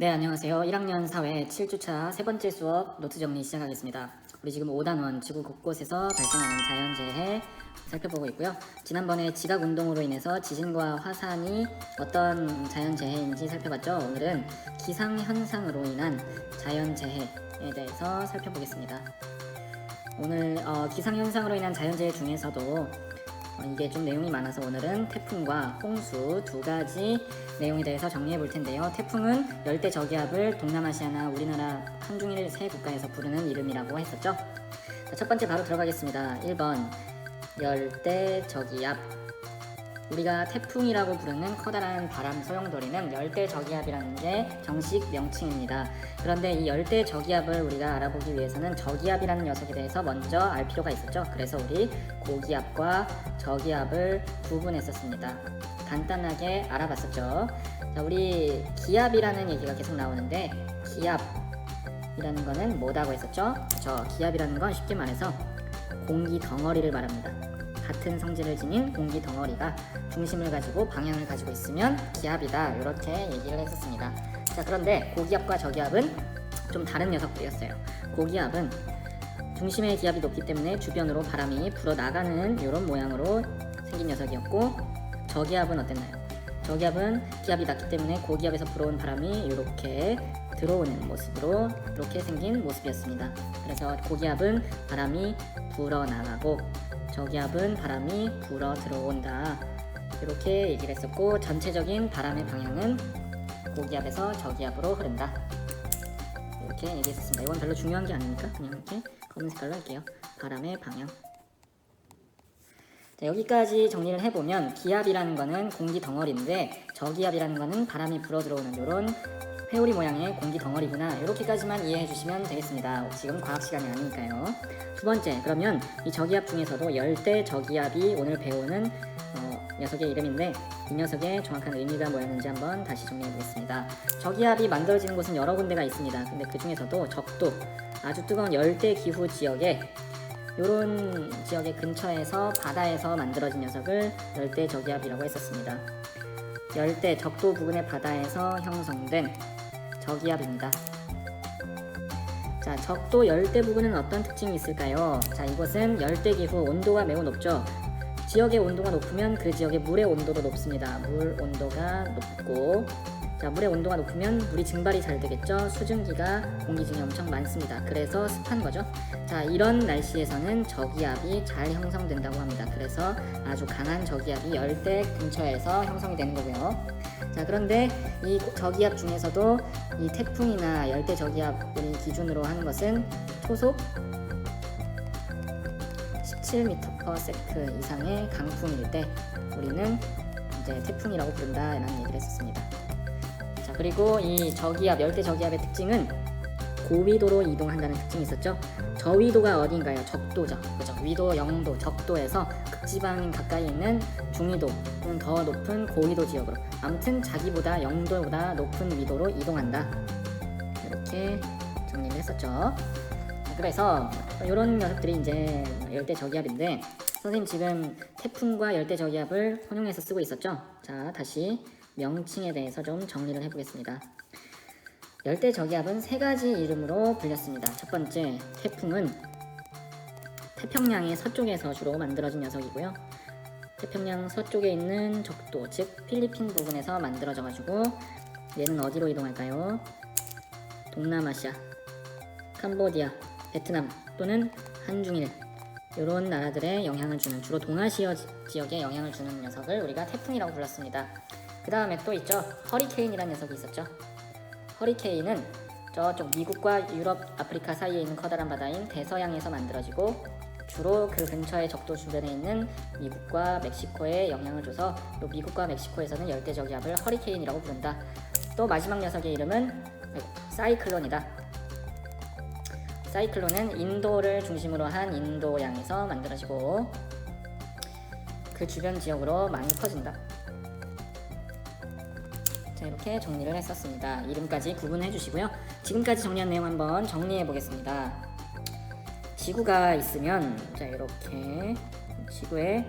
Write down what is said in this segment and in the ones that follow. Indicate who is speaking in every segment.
Speaker 1: 네, 안녕하세요. 1학년 사회 7주차 세 번째 수업 노트 정리 시작하겠습니다. 우리 지금 5단원 지구 곳곳에서 발생하는 자연재해 살펴보고 있고요. 지난번에 지각운동으로 인해서 지진과 화산이 어떤 자연재해인지 살펴봤죠. 오늘은 기상현상으로 인한 자연재해에 대해서 살펴보겠습니다. 오늘 기상현상으로 인한 자연재해 중에서도 이게 좀 내용이 많아서 오늘은 태풍과 홍수 두 가지 내용에 대해서 정리해 볼 텐데요. 태풍은 열대 저기압을 동남아시아나 우리나라 한중일 세 국가에서 부르는 이름이라고 했었죠. 자, 첫 번째 바로 들어가겠습니다. 1번 열대 저기압. 우리가 태풍이라고 부르는 커다란 바람 소용돌이는 열대 저기압이라는 게 정식 명칭입니다. 그런데 이 열대 저기압을 우리가 알아보기 위해서는 저기압이라는 녀석에 대해서 먼저 알 필요가 있었죠. 그래서 우리 고기압과 저기압을 구분했었습니다. 간단하게 알아봤었죠. 자, 우리 기압이라는 얘기가 계속 나오는데 기압이라는 거는 뭐다고 했었죠? 기압이라는 건 쉽게 말해서 공기 덩어리를 말합니다. 같은 성질을 지닌 공기 덩어리가 중심을 가지고 방향을 가지고 있으면 기압이다, 이렇게 얘기를 했었습니다. 자, 그런데 고기압과 저기압은 좀 다른 녀석들이었어요. 고기압은 중심의 기압이 높기 때문에 주변으로 바람이 불어나가는 이런 모양으로 생긴 녀석이었고, 저기압은 어땠나요? 저기압은 기압이 낮기 때문에 고기압에서 불어온 바람이 이렇게 들어오는 모습으로 이렇게 생긴 모습이었습니다. 그래서 고기압은 바람이 불어나가고 저기압은 바람이 불어 들어온다, 이렇게 얘기를 했었고, 전체적인 바람의 방향은 고기압에서 저기압으로 흐른다, 이렇게 얘기했었습니다. 이건 별로 중요한 게 아니니까 그냥 이렇게 검은 색깔로 할게요. 바람의 방향. 자, 여기까지 정리를 해보면 기압이라는 거는 공기 덩어리인데 저기압이라는 거는 바람이 불어 들어오는 이런 회오리 모양의 공기 덩어리구나, 이렇게까지만 이해해 주시면 되겠습니다. 지금 과학 시간이 아니니까요. 두 번째, 그러면 이 저기압 중에서도 열대 저기압이 오늘 배우는 녀석의 이름인데, 이 녀석의 정확한 의미가 뭐였는지 한번 다시 정리해 보겠습니다. 저기압이 만들어지는 곳은 여러 군데가 있습니다. 근데 그 중에서도 적도, 아주 뜨거운 열대 기후 지역에, 이런 지역의 근처에서 바다에서 만들어진 녀석을 열대 저기압이라고 했었습니다. 열대 적도 부근의 바다에서 형성된 저기압입니다. 자, 적도 열대 부근은 어떤 특징이 있을까요? 자, 이곳은 열대 기후, 온도가 매우 높죠. 지역의 온도가 높으면 그 지역의 물의 온도도 높습니다. 물 온도가 높고, 자, 물의 온도가 높으면 물이 증발이 잘 되겠죠. 수증기가 공기 중에 엄청 많습니다. 그래서 습한 거죠. 자, 이런 날씨에서는 저기압이 잘 형성된다고 합니다. 그래서 아주 강한 저기압이 열대 근처에서 형성이 되는 거고요. 자, 그런데 이 저기압 중에서도 이 태풍이나 열대 저기압을 기준으로 하는 것은 초속 17m/s 이상의 강풍일 때 우리는 이제 태풍이라고 부른다라는 얘기를 했었습니다. 자, 그리고 이 저기압, 열대 저기압의 특징은 고위도로 이동한다는 특징이 있었죠. 저위도가 어디인가요? 적도죠. 그죠? 위도 0도, 적도에서 극지방 가까이 있는 중위도는 더 높은 고위도 지역으로, 아무튼 자기보다 0도보다 높은 위도로 이동한다, 이렇게 정리를 했었죠. 그래서 이런 녀석들이 이제 열대 저기압인데, 선생님 지금 태풍과 열대 저기압을 혼용해서 쓰고 있었죠. 자, 다시 명칭에 대해서 좀 정리를 해보겠습니다. 열대 저기압은 세 가지 이름으로 불렸습니다. 첫 번째, 태풍은 태평양의 서쪽에서 주로 만들어진 녀석이고요. 태평양 서쪽에 있는 적도, 즉 필리핀 부근에서 만들어져 가지고 얘는 어디로 이동할까요? 동남아시아, 캄보디아, 베트남 또는 한중일, 이런 나라들에 영향을 주는, 주로 동아시아 지역에 영향을 주는 녀석을 우리가 태풍이라고 불렀습니다. 그 다음에 또 있죠. 허리케인이라는 녀석이 있었죠. 허리케인은 저쪽 미국과 유럽, 아프리카 사이에 있는 커다란 바다인 대서양에서 만들어지고, 주로 그 근처의 적도 주변에 있는 미국과 멕시코에 영향을 줘서 또 미국과 멕시코에서는 열대 저기압을 허리케인이라고 부른다. 또 마지막 녀석의 이름은 사이클론이다. 사이클론은 인도를 중심으로 한 인도양에서 만들어지고 그 주변 지역으로 많이 퍼진다. 자, 이렇게 정리를 했었습니다. 이름까지 구분해 주시고요. 지금까지 정리한 내용 한번 정리해 보겠습니다. 지구가 있으면, 자, 이렇게 지구의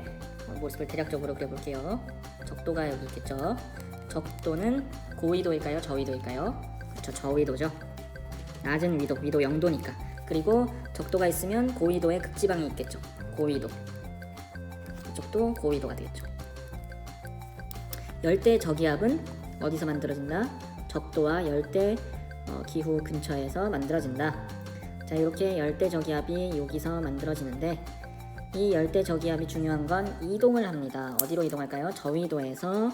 Speaker 1: 모습을 대략적으로 그려볼게요. 적도가 여기 있겠죠. 적도는 고위도일까요? 저위도일까요? 그렇죠. 저위도죠. 낮은 위도, 위도 0도니까. 그리고 적도가 있으면 고위도에 극지방이 있겠죠. 고위도. 이쪽도 고위도가 되겠죠. 열대 저기압은 어디서 만들어진다? 적도와 열대 기후 근처에서 만들어진다. 자, 이렇게 열대 저기압이 여기서 만들어지는데 이 열대 저기압이 중요한 건 이동을 합니다. 어디로 이동할까요? 저위도에서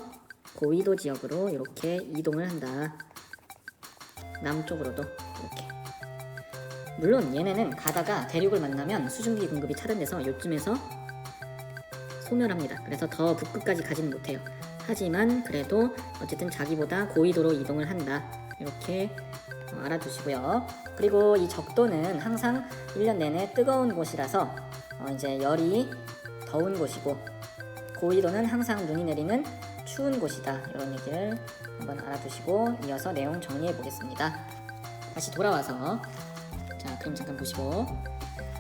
Speaker 1: 고위도 지역으로 이렇게 이동을 한다. 남쪽으로도 이렇게. 물론 얘네는 가다가 대륙을 만나면 수증기 공급이 차단돼서 요쯤에서 소멸합니다. 그래서 더 북극까지 가지는 못해요. 하지만 그래도 어쨌든 자기보다 고위도로 이동을 한다. 이렇게 알아두시고요. 그리고 이 적도는 항상 1년 내내 뜨거운 곳이라서 이제 열이 더운 곳이고, 고위도는 항상 눈이 내리는 추운 곳이다. 이런 얘기를 한번 알아두시고 이어서 내용 정리해 보겠습니다. 다시 돌아와서 자, 그림 잠깐 보시고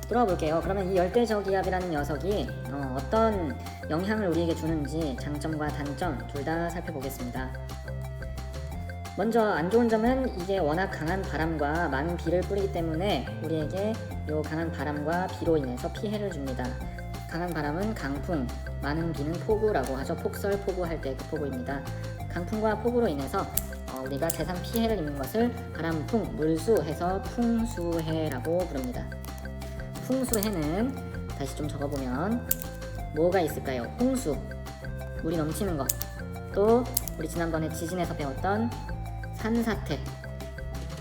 Speaker 1: 돌아와 볼게요. 그러면 이 열대저기압이라는 녀석이 어떤 영향을 우리에게 주는지 장점과 단점 둘 다 살펴보겠습니다. 먼저 안 좋은 점은 이게 워낙 강한 바람과 많은 비를 뿌리기 때문에 우리에게 이 강한 바람과 비로 인해서 피해를 줍니다. 강한 바람은 강풍, 많은 비는 폭우라고 하죠. 폭설, 폭우할 때 그 폭우입니다. 강풍과 폭우로 인해서 우리가 재산 피해를 입는 것을 바람풍, 물수 해서 풍수해라고 부릅니다. 풍수해는 다시 좀 적어보면 뭐가 있을까요? 홍수, 물이 넘치는 것, 또 우리 지난번에 지진에서 배웠던 산사태,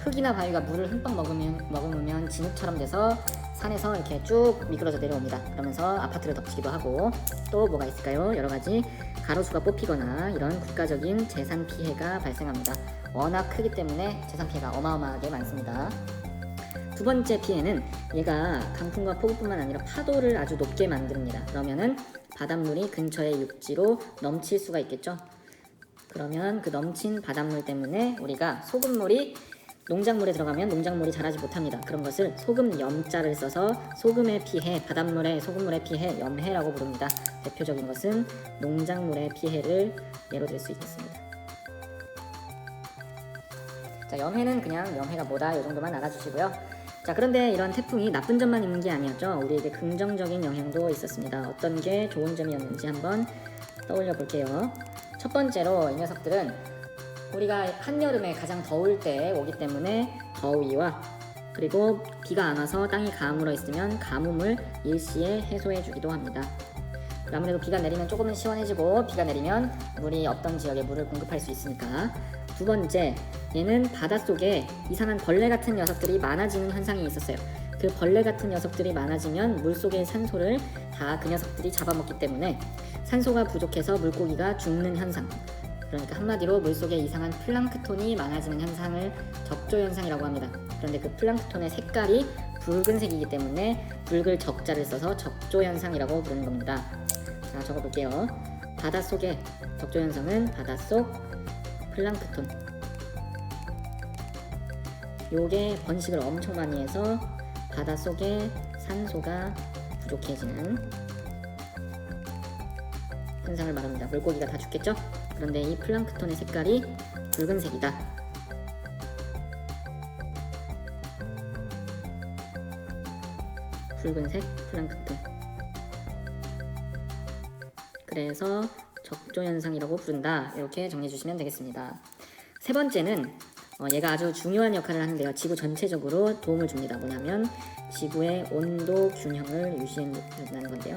Speaker 1: 흙이나 바위가 물을 흠뻑 머금으면 진흙처럼 돼서 산에서 이렇게 쭉 미끄러져 내려옵니다. 그러면서 아파트를 덮치기도 하고, 또 뭐가 있을까요? 여러가지 가로수가 뽑히거나 이런 국가적인 재산 피해가 발생합니다. 워낙 크기 때문에 재산 피해가 어마어마하게 많습니다. 두 번째 피해는 얘가 강풍과 폭우뿐만 아니라 파도를 아주 높게 만듭니다. 그러면은 바닷물이 근처의 육지로 넘칠 수가 있겠죠. 그러면 그 넘친 바닷물 때문에 우리가 소금물이 농작물에 들어가면 농작물이 자라지 못합니다. 그런 것을 소금 염자를 써서 소금의 피해, 바닷물의 소금물의 피해, 염해라고 부릅니다. 대표적인 것은 농작물의 피해를 예로 들 수 있겠습니다. 자, 염해는 그냥 염해가 뭐다 이 정도만 알아주시고요. 자, 그런데 이런 태풍이 나쁜 점만 있는 게 아니었죠. 우리에게 긍정적인 영향도 있었습니다. 어떤 게 좋은 점이었는지 한번 떠올려 볼게요. 첫 번째로 이 녀석들은 우리가 한여름에 가장 더울 때 오기 때문에 더위와 그리고 비가 안 와서 땅이 가물어 있으면 가뭄을 일시에 해소해 주기도 합니다. 아무래도 비가 내리면 조금은 시원해지고 비가 내리면 물이 없던 지역에 물을 공급할 수 있으니까. 두 번째, 얘는 바닷속에 이상한 벌레 같은 녀석들이 많아지는 현상이 있었어요. 그 벌레 같은 녀석들이 많아지면 물속의 산소를 다 그 녀석들이 잡아먹기 때문에 산소가 부족해서 물고기가 죽는 현상, 그러니까 한마디로 물속에 이상한 플랑크톤이 많아지는 현상을 적조현상이라고 합니다. 그런데 그 플랑크톤의 색깔이 붉은색이기 때문에 붉을 적자를 써서 적조현상이라고 부르는 겁니다. 자, 적어볼게요. 바닷속의 적조현상은 바닷속 플랑크톤, 요게 번식을 엄청 많이 해서 바닷속에 산소가 부족해지는 현상을 말합니다. 물고기가 다 죽겠죠? 그런데 이 플랑크톤의 색깔이 붉은색이다. 붉은색 플랑크톤. 그래서 적조현상이라고 부른다. 이렇게 정리해 주시면 되겠습니다. 세 번째는 얘가 아주 중요한 역할을 하는데요. 지구 전체적으로 도움을 줍니다. 뭐냐면 지구의 온도 균형을 유지한다는 건데요.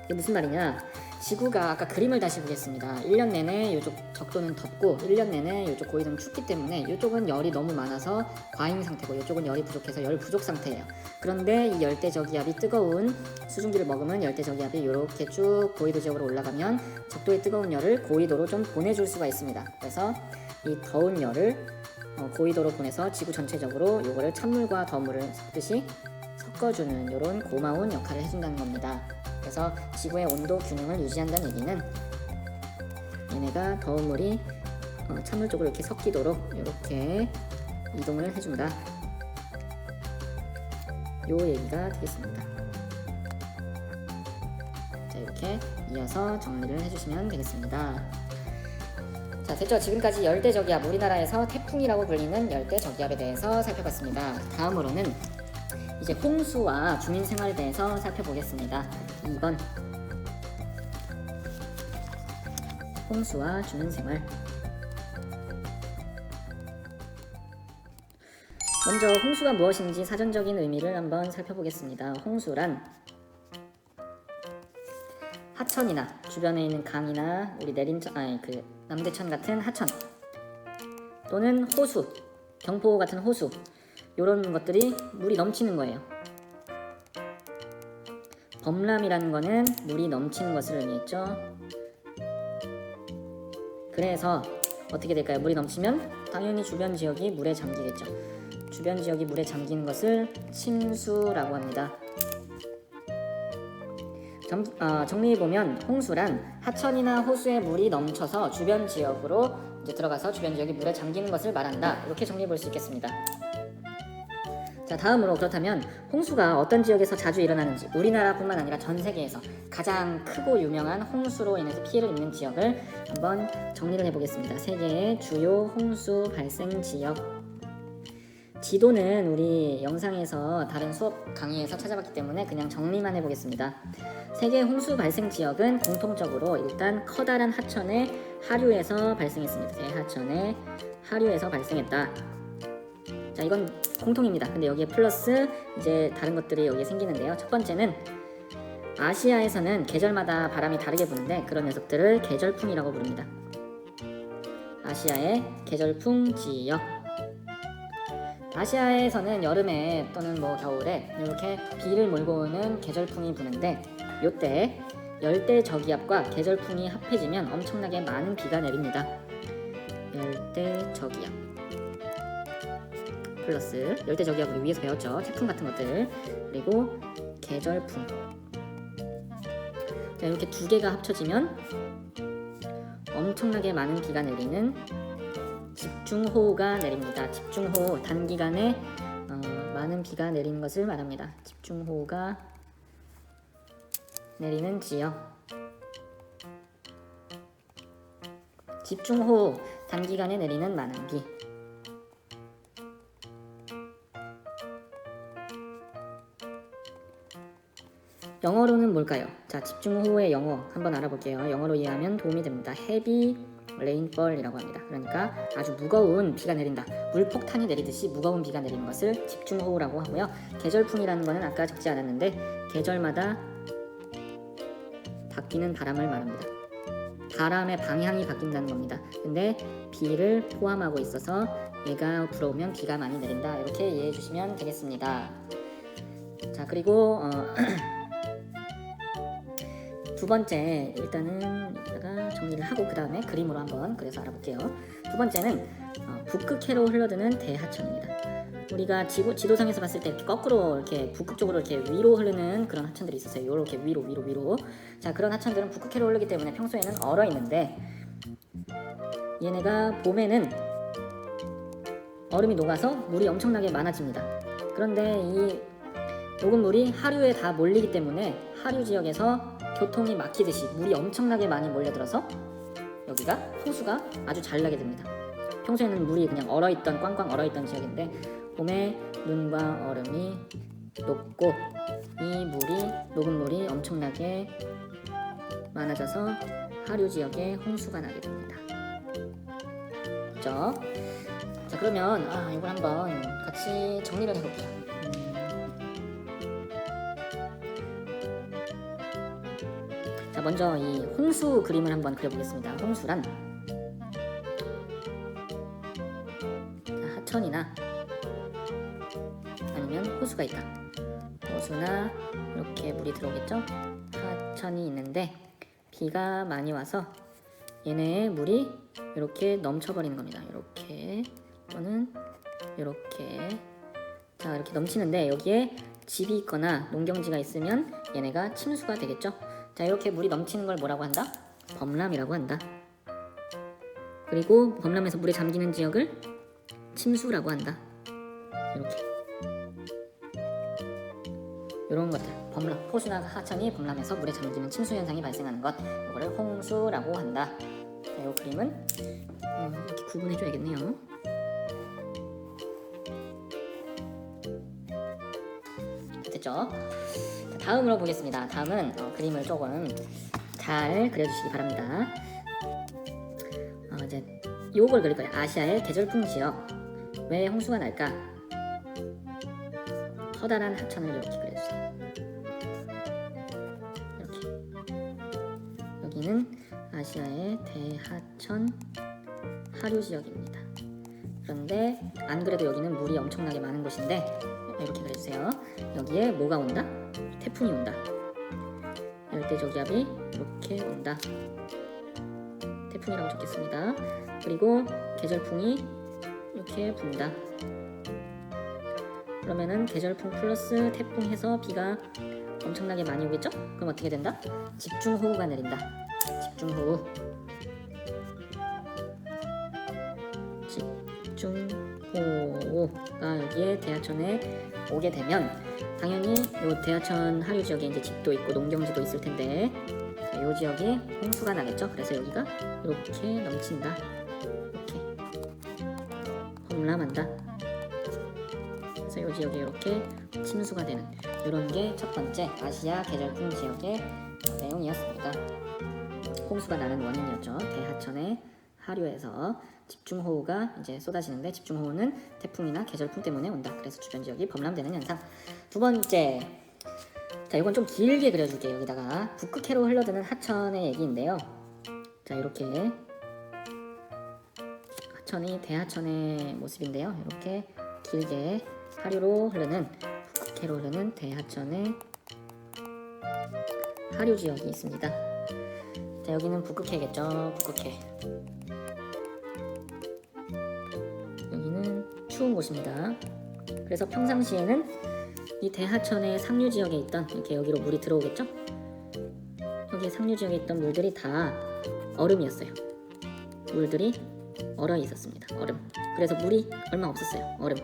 Speaker 1: 이게 무슨 말이냐? 지구가 아까 그림을 다시 보겠습니다. 1년 내내 이쪽 적도는 덥고 1년 내내 이쪽 고위도는 춥기 때문에 이쪽은 열이 너무 많아서 과잉 상태고 이쪽은 열이 부족해서 열 부족 상태예요. 그런데 이 열대저기압이 뜨거운 수증기를 머금은 열대저기압이 이렇게 쭉 고위도 지역으로 올라가면 적도의 뜨거운 열을 고위도로 좀 보내줄 수가 있습니다. 그래서 이 더운 열을 고위도로 보내서 지구 전체적으로 이거를 찬물과 더물을 섞듯이 섞어주는 이런 고마운 역할을 해준다는 겁니다. 그래서 지구의 온도 균형을 유지한다는 얘기는 얘네가 더운 물이 찬물 쪽으로 이렇게 섞이도록 이렇게 이동을 해준다. 요 얘기가 되겠습니다. 자, 이렇게 이어서 정리를 해주시면 되겠습니다. 자, 됐죠? 지금까지 열대저기압, 우리나라에서 태풍이라고 불리는 열대저기압에 대해서 살펴봤습니다. 다음으로는 이제 홍수와 주민생활에 대해서 살펴보겠습니다. 2번 홍수와 주민생활. 먼저 홍수가 무엇인지 사전적인 의미를 한번 살펴보겠습니다. 홍수란 하천이나 주변에 있는 강이나 우리 남대천 같은 하천 또는 호수, 경포 같은 호수, 이런 것들이 물이 넘치는 거예요. 범람이라는 거는 물이 넘치는 것을 의미했죠. 그래서 어떻게 될까요? 물이 넘치면 당연히 주변 지역이 물에 잠기겠죠. 주변 지역이 물에 잠기는 것을 침수라고 합니다. 정리해보면 홍수란 하천이나 호수에 물이 넘쳐서 주변 지역으로 이제 들어가서 주변 지역이 물에 잠기는 것을 말한다. 이렇게 정리해볼 수 있겠습니다. 자, 다음으로 그렇다면 홍수가 어떤 지역에서 자주 일어나는지, 우리나라뿐만 아니라 전 세계에서 가장 크고 유명한 홍수로 인해서 피해를 입는 지역을 한번 정리를 해보겠습니다. 세계의 주요 홍수 발생 지역. 지도는 우리 영상에서 다른 수업 강의에서 찾아봤기 때문에 그냥 정리만 해보겠습니다. 세계 홍수 발생 지역은 공통적으로 일단 커다란 하천의 하류에서 발생했습니다. 대하천의 하류에서 발생했다. 자, 이건 공통입니다. 근데 여기에 플러스 이제 다른 것들이 여기에 생기는데요. 첫 번째는 아시아에서는 계절마다 바람이 다르게 부는데 그런 녀석들을 계절풍이라고 부릅니다. 아시아의 계절풍 지역. 아시아에서는 여름에 또는 겨울에 이렇게 비를 몰고 오는 계절풍이 부는데 요때 열대저기압과 계절풍이 합해지면 엄청나게 많은 비가 내립니다. 열대저기압 플러스 열대저기압 우리 위에서 배웠죠. 태풍 같은 것들. 그리고 계절풍. 자, 이렇게 두 개가 합쳐지면 엄청나게 많은 비가 내리는 집중호우가 내립니다. 집중호우, 단기간에 많은 비가 내리는 것을 말합니다. 집중호우가 내리는 지역. 집중호우, 단기간에 내리는 많은 비. 영어로는 뭘까요? 자, 집중호우의 영어 한번 알아볼게요. 영어로 이해하면 도움이 됩니다. heavy rainfall이라고 합니다. 그러니까 아주 무거운 비가 내린다. 물폭탄이 내리듯이 무거운 비가 내리는 것을 집중호우라고 하고요. 계절풍이라는 것은 아까 적지 않았는데 계절마다 바뀌는 바람을 말합니다. 바람의 방향이 바뀐다는 겁니다. 근데 비를 포함하고 있어서 얘가 불어오면 비가 많이 내린다. 이렇게 이해해 주시면 되겠습니다. 자, 그리고 두 번째, 일단은 이따가 정리를 하고 그 다음에 그림으로 한번 그래서 알아볼게요. 두 번째는 북극해로 흘러드는 대하천입니다. 우리가 지도상에서 봤을 때 이렇게 거꾸로 이렇게 북극 쪽으로 이렇게 위로 흐르는 그런 하천들이 있었어요. 이렇게 위로. 자, 그런 하천들은 북극해로 흐르기 때문에 평소에는 얼어 있는데 얘네가 봄에는 얼음이 녹아서 물이 엄청나게 많아집니다. 그런데 이 녹은 물이 하류에 다 몰리기 때문에 하류 지역에서 교통이 막히듯이 물이 엄청나게 많이 몰려들어서 여기가 호수가 아주 잘 나게 됩니다. 평소에는 물이 그냥 얼어있던 꽝꽝 얼어있던 지역인데 봄에 눈과 얼음이 녹고 이 녹은 물이 엄청나게 많아져서 하류 지역에 홍수가 나게 됩니다. 그렇죠? 자, 그러면 이걸 한번 같이 정리를 해볼게요. 자, 먼저 이 홍수 그림을 한번 그려보겠습니다. 홍수란 하천이나 아니면 호수가 있다. 호수나 이렇게 물이 들어오겠죠. 하천이 있는데 비가 많이 와서 얘네의 물이 이렇게 넘쳐버리는 겁니다. 이렇게 또는 이렇게. 자, 이렇게 넘치는데 여기에 집이 있거나 농경지가 있으면 얘네가 침수가 되겠죠. 자, 이렇게 물이 넘치는 걸 뭐라고 한다? 범람이라고 한다. 그리고 범람에서 물에 잠기는 지역을 침수라고 한다. 이렇게 이런 것들, 범람, 호수나 하천이 범람해서 물에 잠기는 침수 현상이 발생하는 것, 이거를 홍수라고 한다. 네, 이 그림은 이렇게 구분해 줘야겠네요. 됐죠? 자, 다음으로 보겠습니다. 다음은 그림을 조금 잘 그려주시기 바랍니다. 이제 요걸 그릴 거예요. 아시아의 계절풍 지역. 왜 홍수가 날까? 커다란 하천을 이렇게 그려주세요. 이렇게. 여기는 아시아의 대하천 하류 지역입니다. 그런데 안 그래도 여기는 물이 엄청나게 많은 곳인데 이렇게 그려주세요. 여기에 뭐가 온다? 태풍이 온다. 열대저기압이 이렇게 온다. 태풍이라고 적겠습니다. 그리고 계절풍이 이렇게 분다. 그러면은 계절풍 플러스 태풍 해서 비가 엄청나게 많이 오겠죠? 그럼 어떻게 된다? 집중호우가 내린다. 집중호우. 집중호우가 여기에 대하천에 오게 되면 당연히 이 대하천 하류 지역에 이제 집도 있고 농경지도 있을 텐데 이 지역에 홍수가 나겠죠. 그래서 여기가 이렇게 넘친다. 이렇게 범람한다. 그래서 이 지역에 이렇게 침수가 되는 이런 게 첫 번째 아시아 계절풍 지역의 내용이었습니다. 홍수가 나는 원인이었죠. 대하천의 하류에서 집중호우가 이제 쏟아지는데 집중호우는 태풍이나 계절풍 때문에 온다. 그래서 주변 지역이 범람되는 현상. 두 번째, 자 이건 좀 길게 그려줄게요. 여기다가 북극해로 흘러드는 하천의 얘기인데요. 자 이렇게 하천이 대하천의 모습인데요. 이렇게 길게 하류로 흐르는 북극해로 흐르는 대하천의 하류 지역이 있습니다. 자 여기는 북극해겠죠. 북극해. 여기는 추운 곳입니다. 그래서 평상시에는 이 대하천의 상류 지역에 있던 이렇게 여기로 물이 들어오겠죠. 여기 상류 지역에 있던 물들이 다 얼음이었어요. 물들이 얼어 있었습니다. 얼음. 그래서 물이 얼마 없었어요. 얼음.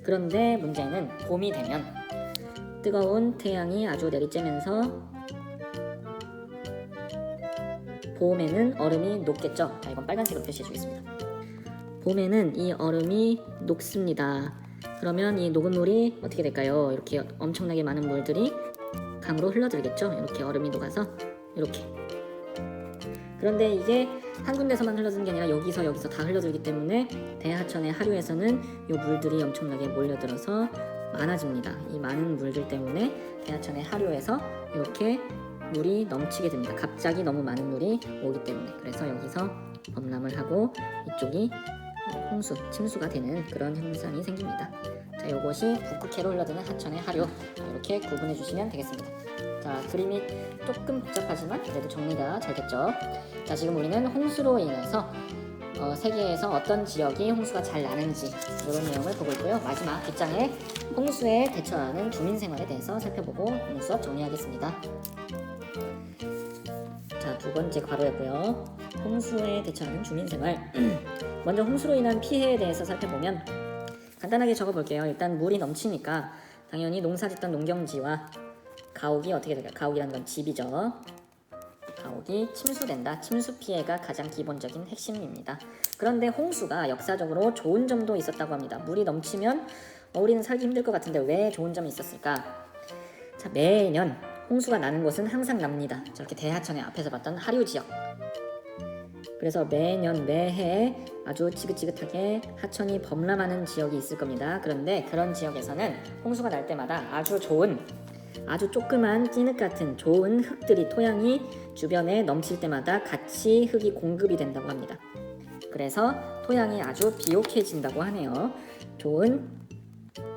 Speaker 1: 그런데 문제는 봄이 되면 뜨거운 태양이 아주 내리쬐면서 봄에는 얼음이 녹겠죠. 자, 이건 빨간색으로 표시해 주겠습니다. 봄에는 이 얼음이 녹습니다. 그러면 이 녹은 물이 어떻게 될까요? 이렇게 엄청나게 많은 물들이 강으로 흘러들겠죠. 이렇게 얼음이 녹아서 이렇게. 그런데 이게 한 군데서만 흘러드는 게 아니라 여기서 다 흘러들기 때문에 대하천의 하류에서는 이 물들이 엄청나게 몰려들어서 많아집니다. 이 많은 물들 때문에 대하천의 하류에서 이렇게 물이 넘치게 됩니다. 갑자기 너무 많은 물이 오기 때문에. 그래서 여기서 범람을 하고 이쪽이 홍수, 침수가 되는 그런 현상이 생깁니다. 자, 이것이 북극해로 흘러드는 하천의 하류. 이렇게 구분해 주시면 되겠습니다. 자, 그림이 조금 복잡하지만 그래도 정리가 잘 됐죠. 자, 지금 우리는 홍수로 인해서 세계에서 어떤 지역이 홍수가 잘 나는지 이런 내용을 보고 있고요. 마지막 뒷장에 홍수에 대처하는 주민생활에 대해서 살펴보고 오늘 수업 정리하겠습니다. 자, 두 번째 괄호였고요. 홍수에 대처하는 주민생활. 먼저 홍수로 인한 피해에 대해서 살펴보면 간단하게 적어볼게요. 일단 물이 넘치니까 당연히 농사짓던 농경지와 가옥이 어떻게 될까요? 가옥이라는 건 집이죠. 가옥이 침수된다. 침수 피해가 가장 기본적인 핵심입니다. 그런데 홍수가 역사적으로 좋은 점도 있었다고 합니다. 물이 넘치면 우리는 살기 힘들 것 같은데 왜 좋은 점이 있었을까? 자, 매년 홍수가 나는 곳은 항상 납니다. 저렇게 대하천의 앞에서 봤던 하류 지역. 그래서 매년 매해 아주 지긋지긋하게 하천이 범람하는 지역이 있을 겁니다. 그런데 그런 지역에서는 홍수가 날 때마다 아주 좋은, 아주 조그만 찌늪 같은 좋은 흙들이, 토양이 주변에 넘칠 때마다 같이 흙이 공급이 된다고 합니다. 그래서 토양이 아주 비옥해진다고 하네요. 좋은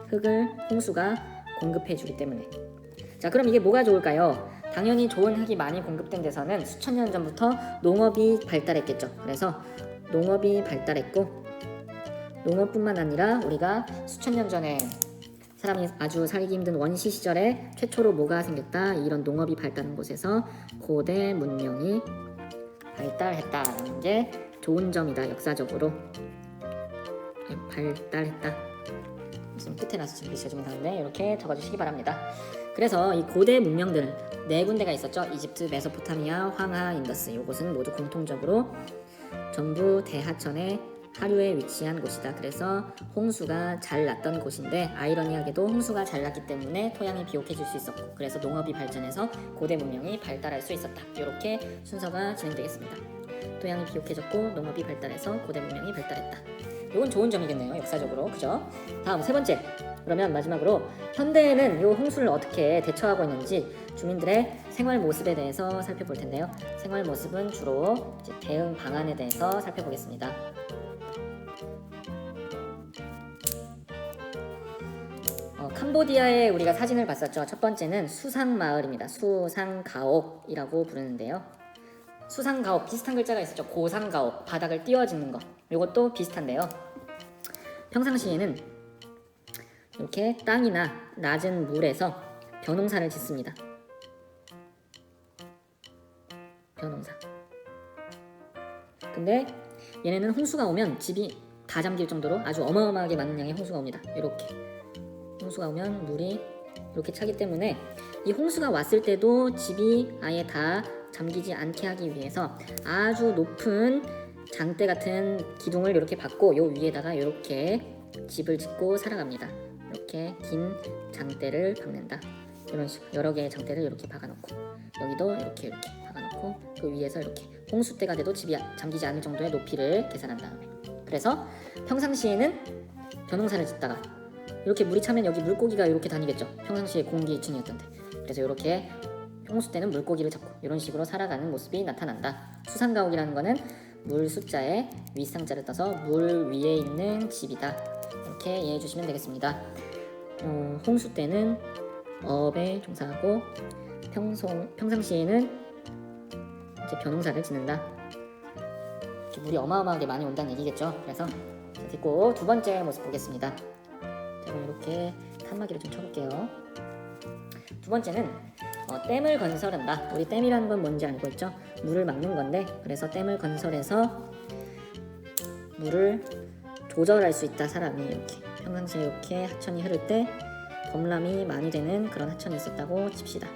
Speaker 1: 흙을 홍수가 공급해 주기 때문에. 자, 그럼 이게 뭐가 좋을까요? 당연히 좋은 흙이 많이 공급된 데서는 수천 년 전부터 농업이 발달했겠죠. 그래서 농업이 발달했고, 농업뿐만 아니라 우리가 수천 년 전에 사람이 아주 살기 힘든 원시 시절에 최초로 뭐가 생겼다? 이런 농업이 발달한 곳에서 고대 문명이 발달했다라는 게 좋은 점이다. 역사적으로 발달했다. 지금 끝에라서 지금 글씨가 좀 이상한데 이렇게 적어주시기 바랍니다. 그래서 이 고대 문명들 네 군데가 있었죠. 이집트, 메소포타미아, 황하, 인더스. 이곳은 모두 공통적으로 전부 대하천의 하류에 위치한 곳이다. 그래서 홍수가 잘 났던 곳인데 아이러니하게도 홍수가 잘 났기 때문에 토양이 비옥해질 수 있었고 그래서 농업이 발전해서 고대 문명이 발달할 수 있었다. 이렇게 순서가 진행되겠습니다. 토양이 비옥해졌고 농업이 발달해서 고대 문명이 발달했다. 이건 좋은 점이겠네요. 역사적으로. 그죠? 다음 세 번째. 그러면 마지막으로 현대에는 이 홍수를 어떻게 대처하고 있는지 주민들의 생활 모습에 대해서 살펴볼 텐데요. 생활 모습은 주로 이제 대응 방안에 대해서 살펴보겠습니다. 캄보디아에 우리가 사진을 봤었죠. 첫 번째는 수상마을입니다. 수상가옥이라고 부르는데요. 수상가옥 비슷한 글자가 있었죠. 고상가옥 바닥을 띄워짓는 거. 이것도 비슷한데요. 평상시에는 이렇게 땅이나 낮은 물에서 벼농사를 짓습니다. 벼농사. 근데 얘네는 홍수가 오면 집이 다 잠길 정도로 아주 어마어마하게 많은 양의 홍수가 옵니다. 이렇게 홍수가 오면 물이 이렇게 차기 때문에 이 홍수가 왔을 때도 집이 아예 다 잠기지 않게 하기 위해서 아주 높은 장대 같은 기둥을 이렇게 박고 요 위에다가 이렇게 집을 짓고 살아갑니다. 이렇게 긴 장대를 박는다. 이런 식으로 여러 개의 장대를 이렇게 박아놓고 여기도 이렇게 박아놓고 그 위에서 이렇게 홍수 때가 돼도 집이 잠기지 않을 정도의 높이를 계산한 다음에 그래서 평상시에는 벼농사를 짓다가 이렇게 물이 차면 여기 물고기가 이렇게 다니겠죠. 평상시에 공기 2층이었던데 그래서 이렇게 홍수 때는 물고기를 잡고 이런 식으로 살아가는 모습이 나타난다. 수상가옥이라는 거는 물 숫자에 윗상자를 떠서 물 위에 있는 집이다. 이렇게 이해해 주시면 되겠습니다. 홍수 때는 어업에 종사하고 평상시에는 이제 벼농사를 짓는다. 이렇게 물이 어마어마하게 많이 온다는 얘기겠죠. 그래서 됐고 두 번째 모습 보겠습니다. 제가 이렇게 칸막이를 좀 쳐볼게요. 두 번째는 댐을 건설한다. 우리 댐이라는 건 뭔지 알고 있죠? 물을 막는 건데 그래서 댐을 건설해서 물을 조절할 수 있다. 사람이 이렇게 평상시에 이렇게 하천이 흐를 때 범람이 많이 되는 그런 하천이 있었다고 칩시다.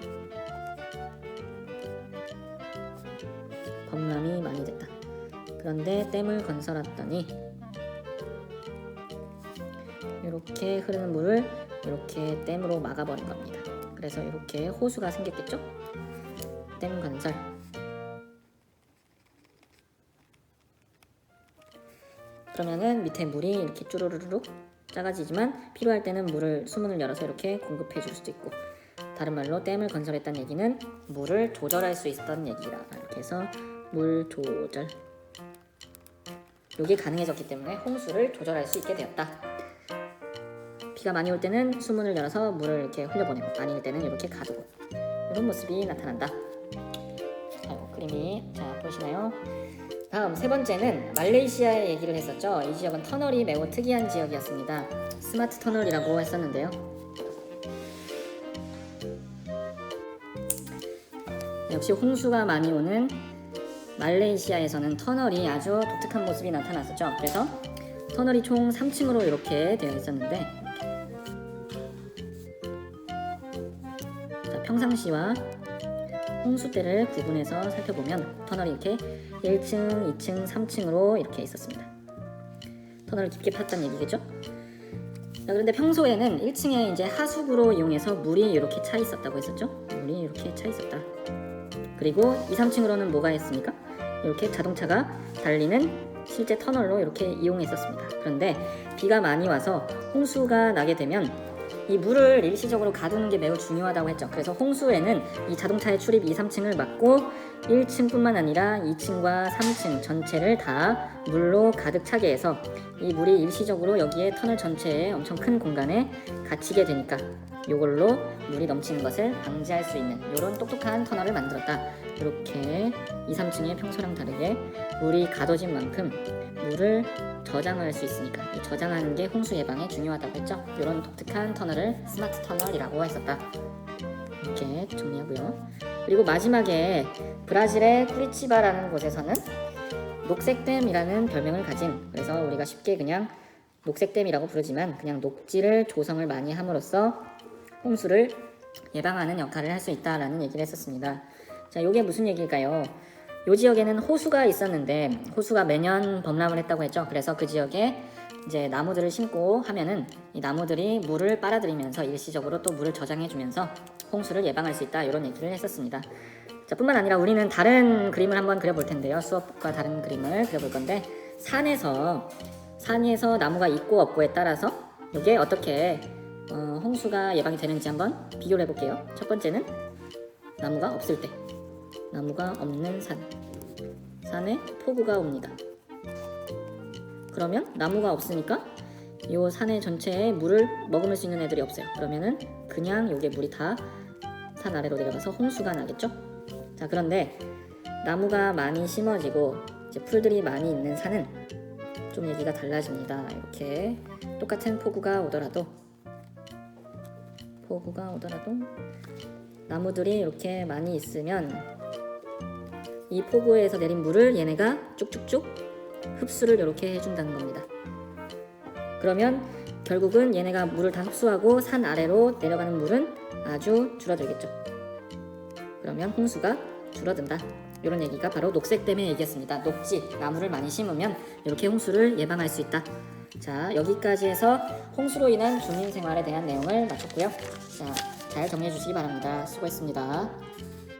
Speaker 1: 범람이 많이 됐다. 그런데 댐을 건설했더니 이렇게 흐르는 물을 이렇게 댐으로 막아버린 겁니다. 그래서 이렇게 호수가 생겼겠죠? 댐 건설. 그러면은 밑에 물이 이렇게 쭈루루룩 작아지지만 필요할 때는 수문을 열어서 이렇게 공급해 줄 수도 있고 다른 말로 댐을 건설했다는 얘기는 물을 조절할 수 있었던 얘기라. 이렇게 해서 물 조절. 이게 가능해졌기 때문에 홍수를 조절할 수 있게 되었다. 비가 많이 올 때는 수문을 열어서 물을 이렇게 흘려보내고 아닐 때는 이렇게 가두고 이런 모습이 나타난다. 그림이 보이시나요? 다음 세 번째는 말레이시아의 얘기를 했었죠. 이 지역은 터널이 매우 특이한 지역이었습니다. 스마트 터널이라고 했었는데요. 역시 홍수가 많이 오는 말레이시아에서는 터널이 아주 독특한 모습이 나타났었죠. 그래서 터널이 총 3층으로 이렇게 되어 있었는데 평상시와 홍수 때를 구분해서 살펴보면 터널이 이렇게 1층, 2층, 3층으로 이렇게 있었습니다. 터널을 깊게 팠다는 얘기겠죠? 그런데 평소에는 1층에 이제 하수구로 이용해서 물이 이렇게 차 있었다고 했었죠? 물이 이렇게 차 있었다. 그리고 2, 3층으로는 뭐가 있습니까? 이렇게 자동차가 달리는 실제 터널로 이렇게 이용했었습니다. 그런데 비가 많이 와서 홍수가 나게 되면 이 물을 일시적으로 가두는 게 매우 중요하다고 했죠. 그래서 홍수에는 이 자동차의 출입 2, 3층을 막고 1층뿐만 아니라 2층과 3층 전체를 다 물로 가득 차게 해서 이 물이 일시적으로 여기에 터널 전체에 엄청 큰 공간에 갇히게 되니까 이걸로 물이 넘치는 것을 방지할 수 있는 이런 똑똑한 터널을 만들었다. 이렇게 2, 3층의 평소랑 다르게 물이 가둬진 만큼 물을 저장할 수 있으니까 이 저장하는 게 홍수 예방에 중요하다고 했죠. 이런 독특한 터널을 스마트 터널이라고 했었다. 이렇게 정리하고요. 그리고 마지막에 브라질의 쿠리치바라는 곳에서는 녹색댐이라는 별명을 가진, 그래서 우리가 쉽게 그냥 녹색댐이라고 부르지만 그냥 녹지를 조성을 많이 함으로써 홍수를 예방하는 역할을 할 수 있다라는 얘기를 했었습니다. 자, 이게 무슨 얘기일까요? 이 지역에는 호수가 있었는데 호수가 매년 범람을 했다고 했죠. 그래서 그 지역에 이제 나무들을 심고 하면은 이 나무들이 물을 빨아들이면서 일시적으로 또 물을 저장해주면서 홍수를 예방할 수 있다, 이런 얘기를 했었습니다. 자, 뿐만 아니라 우리는 다른 그림을 한번 그려볼 텐데요. 수업과 다른 그림을 그려볼 건데, 산에서 나무가 있고 없고에 따라서 이게 어떻게 홍수가 예방이 되는지 한번 비교를 해볼게요. 첫 번째는 나무가 없을 때, 나무가 없는 산에 폭우가 옵니다. 그러면 나무가 없으니까 이 산의 전체에 물을 머금을 수 있는 애들이 없어요. 그러면은 그냥 요게 물이 다 산 아래로 내려가서 홍수가 나겠죠. 자, 그런데 나무가 많이 심어지고 이제 풀들이 많이 있는 산은 좀 얘기가 달라집니다. 이렇게 똑같은 폭우가 오더라도 나무들이 이렇게 많이 있으면 이 폭우에서 내린 물을 얘네가 쭉쭉쭉 흡수를 이렇게 해준다는 겁니다. 그러면 결국은 얘네가 물을 다 흡수하고 산 아래로 내려가는 물은 아주 줄어들겠죠. 그러면 홍수가 줄어든다, 이런 얘기가 바로 녹색댐의 얘기였습니다. 녹지, 나무를 많이 심으면 이렇게 홍수를 예방할 수 있다. 자, 여기까지 해서 홍수로 인한 주민생활에 대한 내용을 마쳤고요. 자, 잘 정리해 주시기 바랍니다. 수고했습니다.